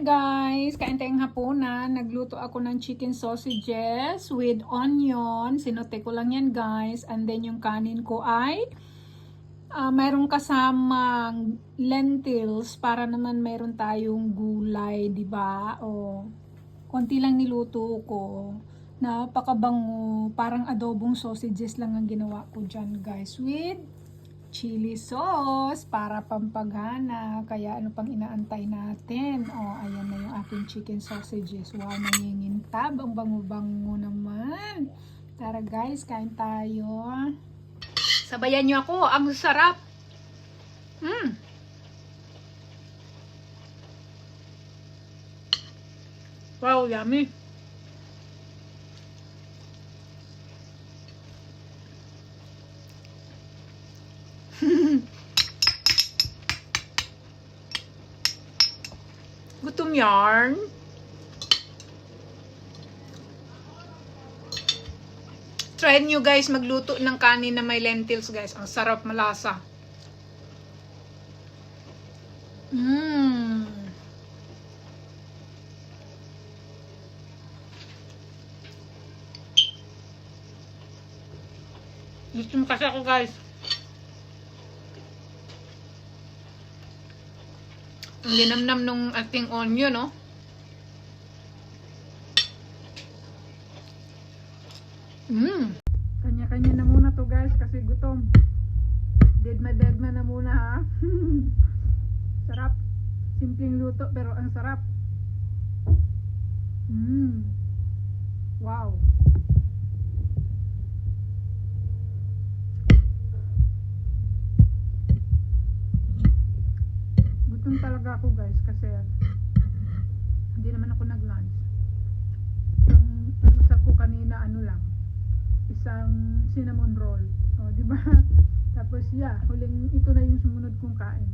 guys, kain tayong hapunan. Nagluto ako ng chicken sausages with onion. Sinote ko lang yan guys. And then yung kanin ko ay mayroong kasamang lentils para naman mayroon tayong gulay, di ba? O konti lang niluto ko. Napakabango, parang adobong sausages lang ang ginawa ko dyan guys with chili sauce para pampaghana. Kaya ano pang inaantay natin? Oh, ayan na yung ating chicken sausages. Wow, nangingintab. Ang bango-bango naman. Tara guys, kain tayo. Sabayan nyo ako. Ang sarap. Wow, yummy. Gutom yarn. Try nyo guys magluto ng kanin na may lentils guys. Ang sarap, malasa. Gutom kasi ako guys. Ang linamnam nung ating onion, no? Kanya-kanya na muna to guys kasi gutom. Deadma na muna ha. Sarap. Simpleng luto pero ang sarap. Wow. Gutom talaga ako guys kasi hindi naman ako nag-lunch. Ang almusal ko kanina ano lang, isang cinnamon roll. O, di ba? Tapos huling ito na yung sumunod kong kain.